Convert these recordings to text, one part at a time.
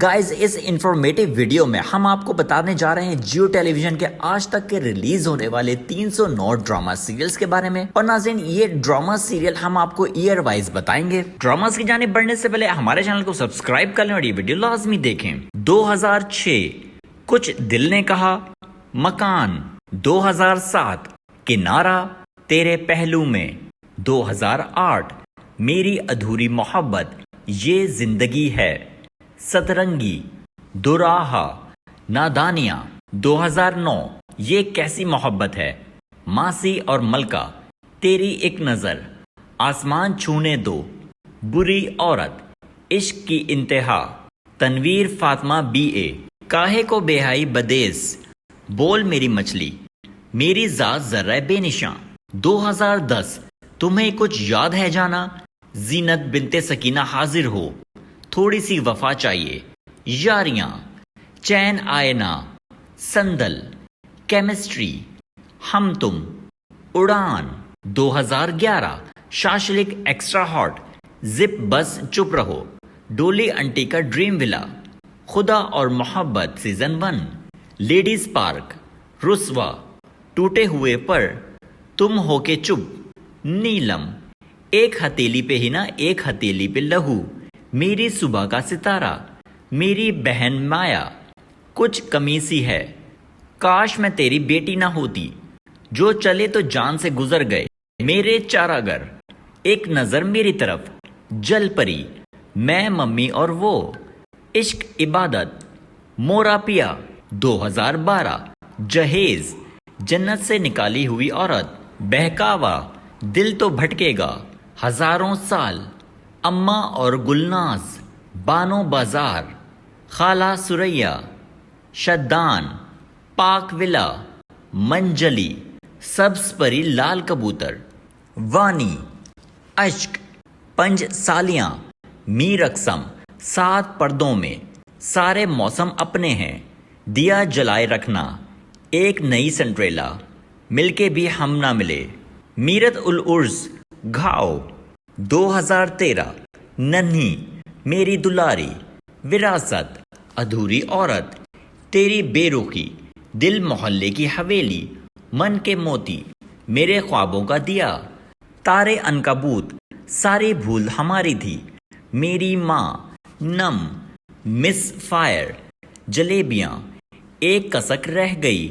Guys اس informative video میں ہم آپ کو بتانے جا رہے ہیں جیو ٹیلی ویژن کے آج تک کے ریلیز ہونے والے 309 ڈراما سیریلز کے بارے میں۔ اور ناظرین یہ ڈراما سیریل ہم آپ کو ایئر وائز بتائیں گے۔ ڈراماز کی جانب بڑھنے سے پہلے ہمارے چینل کو سبسکرائب کر لیں اور یہ ویڈیو لازمی دیکھیں۔ 2006 کچھ دل نے کہا، مکان۔ 2007 کنارہ تیرے پہلو میں۔ 2008 میری ادھوری محبت یہ زندگی ہے۔ سترنگی، دوراہا، نادانیاں۔ 2009 یہ کیسی محبت ہے۔ ماسی اور ملکہ، تیری ایک نظر، آسمان چھونے دو، بری عورت، عشق کی انتہا، تنویر فاطمہ BA، کاہے کو بےحائی بدیس، بول میری مچھلی، میری ذات ذرہ بے نشاں۔ 2010 تمہیں کچھ یاد ہے جانا، زینت بنت سکینہ حاضر ہو، تھوڑی سی وفا چاہیے، یاریاں، چین آئے نا، سندل، کیمسٹری، ہم تم، اڑان۔ 2011 شاشلک ایکسٹرا ہاٹ، زپ بس چپ رہو، ڈولی انٹی کا ڈریم ولا، خدا اور محبت سیزن 1، لیڈیز پارک، رسوا، ٹوٹے ہوئے پر، تم ہو کے چپ، نیلم، ایک ہتیلی پہ ہی نا ایک ہتیلی پہ لہو، میری صبح کا ستارہ، میری بہن مایا، کچھ کمی سی ہے، کاش میں تیری بیٹی نہ ہوتی، جو چلے تو جان سے گزر گئے، میرے چارہ گر، ایک نظر میری طرف، جل پری، میں ممی اور وہ، عشق عبادت، مورا پیا۔ 2012 جہیز، جنت سے نکالی ہوئی عورت، بہکاوا، دل تو بھٹکے گا، ہزاروں سال، اماں اور گلناز، بانو بازار، خالہ سریا، شدان، پاک ولا، منجلی، سبز پری لال کبوتر، وانی، اشک، پنج سالیاں، میر اقسم، 7 پردوں میں، سارے موسم اپنے ہیں، دیا جلائے رکھنا، ایک نئی سنڈریلا، مل کے بھی ہم نہ ملے، میرت العرز، گھاؤ۔ 2013 ننھی، میری دلاری، وراثت، ادھوری عورت، تیری بے رخی، دل محلے کی حویلی، من کے موتی، میرے خوابوں کا دیا، تارے عنکبوت، ساری بھول ہماری تھی، میری ماں، نم، مس فائر، جلیبیاں، ایک کسک رہ گئی،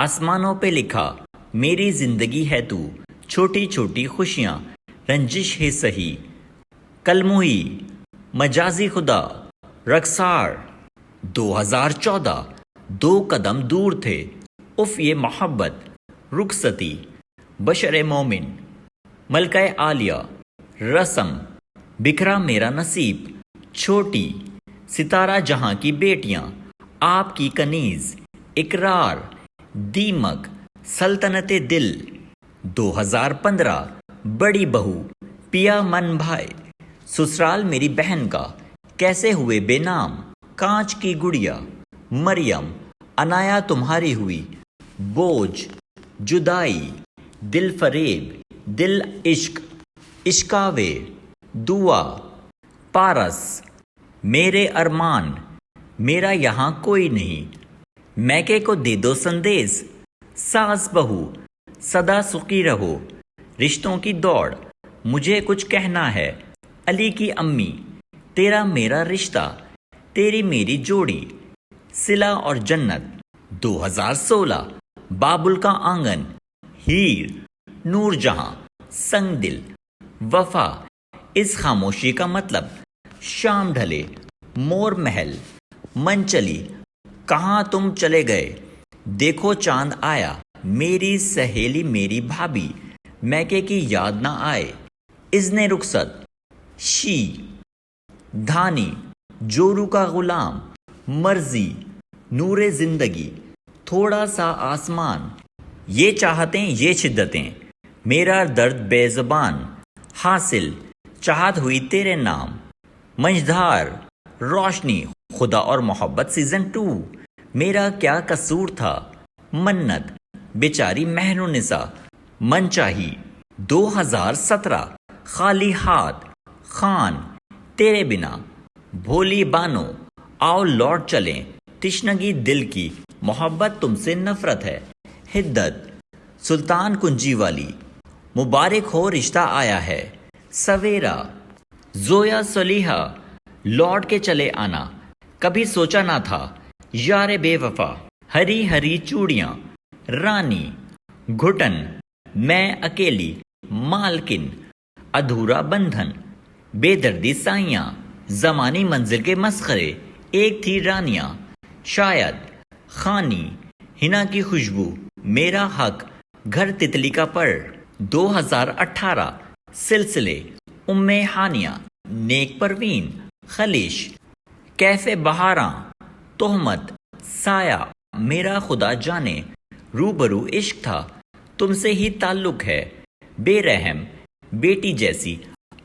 آسمانوں پہ لکھا، میری زندگی ہے تو، چھوٹی چھوٹی خوشیاں، رنجش ہے سہی، کلموئی، مجازی خدا، رخسار۔ 2014 2 قدم دور تھے، اف یہ محبت، رخصتی، بشر مومن، ملکہ عالیہ، رسم، بکھرا میرا نصیب، چھوٹی، ستارہ جہاں کی بیٹیاں، آپ کی کنیز، اقرار، دیمک، سلطنت دل۔ 2015 بڑی بہو، پیا من بھائی، سسرال میری بہن کا، کیسے ہوئے بے نام، کانچ کی گڑیا، مریم، انایا تمہاری ہوئی، بوجھ، جدائی، دل فریب، دل عشق، عشقاوے، دعا، پارس، میرے ارمان، میرا یہاں کوئی نہیں، میکے کو دے دو سندیس، ساس بہو، سدا سخی رہو، رشتوں کی دوڑ، مجھے کچھ کہنا ہے، علی کی امی، تیرا میرا رشتہ، تیری میری جوڑی، صلہ اور جنت۔ 2016 بابل کا آنگن، ہیر، نور جہاں، سنگ دل، وفا، اس خاموشی کا مطلب، شام ڈھلے، مور محل، منچلی، کہاں تم چلے گئے، دیکھو چاند آیا، میری سہیلی میری بھابھی، میکے کی یاد نہ آئے، اذن رخصت، شی، دھانی، جورو کا غلام، مرضی، نور زندگی، تھوڑا سا آسمان، یہ چاہتیں یہ شدتیں، میرا درد بے زبان، حاصل، چاہت ہوئی تیرے نام، منجھدار، روشنی، خدا اور محبت سیزن 2، میرا کیا قصور تھا، منت، بیچاری مہر النساء، من چاہی۔ 2017 خالی ہاتھ، خان، تیرے بنا، بھولی بانو، آؤ لوٹ چلیں تشنگی دل کی، محبت تم سے نفرت ہے، حدت سلطان کنجی والی، مبارک ہو رشتہ آیا ہے، سویرا زویا صلیحہ لوٹ کے چلے آنا، کبھی سوچا نہ تھا، یار بے وفا، ہری ہری چوڑیاں، رانی، گھٹن، میں اکیلی، مالکن، ادھورا بندھن، بے دردی سائیاں، زمانی منزل کے مسخرے، ایک تھی رانیاں، شاید، خانی، ہنا کی خوشبو، میرا حق، گھر تتلی کا پر، 2018، سلسلے، ام ہانیہ، نیک پروین، خلیش، کیفے بہاراں، تہمت، سایہ، میرا خدا جانے، روبرو عشق تھا، تم سے ہی تعلق ہے، بے رحم، بیٹی جیسی،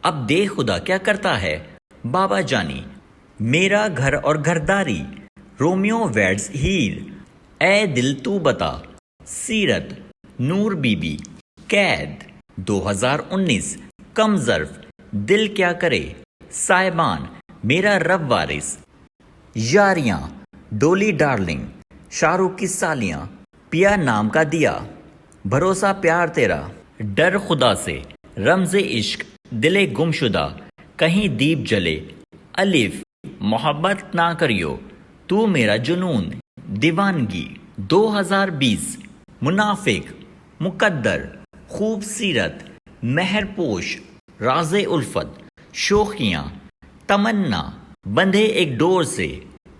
اب دیکھ خدا کیا کرتا ہے، بابا جانی، میرا گھر اور گھرداری، رومیو ویڈز ہیر، اے دل تو بتا، سیرت، نور بی بی، قید، 2019، کم ظرف، دل کیا کرے، سائبان، میرا رب وارث، یاریاں، ڈولی ڈارلنگ، شاہ رخ کی سالیاں، پیا نام کا دیا، بھروسہ پیار تیرا، ڈر خدا سے، رمز عشق، دل گم شدہ، کہیں دیپ جلے، الف، محبت نہ کریو، تو میرا جنون، دیوانگی، 2020، منافق، مقدر، خوبصیرت، مہر پوش، راز الفت، شوخیاں، تمنا، بندھے ایک ڈور سے،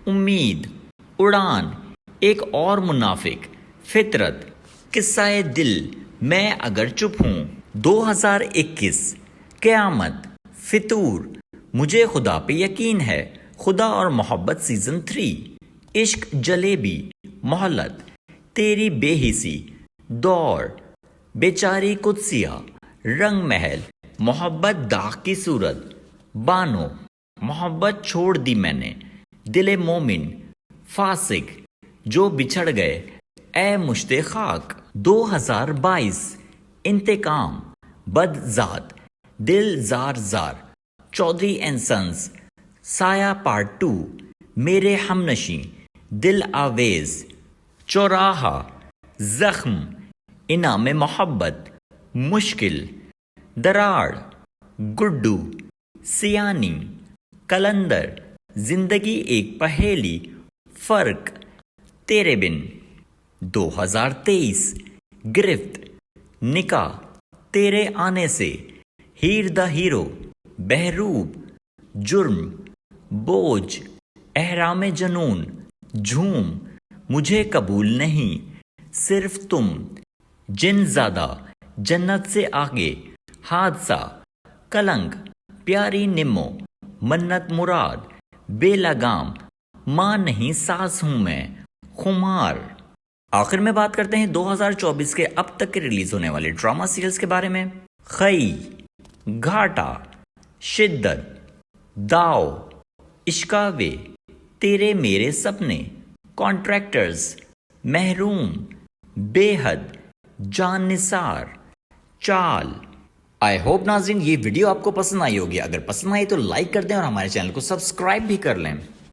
امید، اڑان، ایک اور منافق، فطرت، قصہ دل، میں اگر چپ ہوں، 2021، قیامت، فطور، مجھے خدا پہ یقین ہے، خدا اور محبت سیزن 3، عشق جلیبی، مہلت، تیری بے حسی، دور، بیچاری قدسیہ، رنگ محل، محبت داغ کی صورت، بانو، محبت چھوڑ دی میں نے، دل مومن، فاسق، جو بچھڑ گئے، اے مشت خاک، 2022، انتقام، بد ذات، دل زار زار، چودھری اینڈ سنز، سایہ پارٹ 2، میرے ہمنشیں، دل آویز، چوراہا، زخم، انعام محبت، مشکل، دراڑ، گڈو، سیانی، کلندر، زندگی ایک پہیلی، فرق، تیرے بن، 2023، گرفت، نکاح، تیرے آنے سے، ہیر دا ہیرو، بہروب، جرم، بوجھ، احرام جنون، جھوم، مجھے قبول نہیں، صرف تم، جن زادہ، جنت سے آگے، حادثہ، کلنک، پیاری نمو، منت مراد، بے لگام، ماں نہیں ساس ہوں میں، خمار۔ آخر میں بات کرتے ہیں 2024 کے اب تک کے ریلیز ہونے والے ڈراما سیریلز کے بارے میں۔ خئی، گھاٹا، شدت، داؤ، اشکاوے، تیرے میرے سپنے، کانٹریکٹرز، محروم، بے حد، جان نثار، چال۔ آئی ہوپ ناظرین یہ ویڈیو آپ کو پسند آئی ہوگی، اگر پسند آئی تو لائک کر دیں اور ہمارے چینل کو سبسکرائب بھی کر لیں۔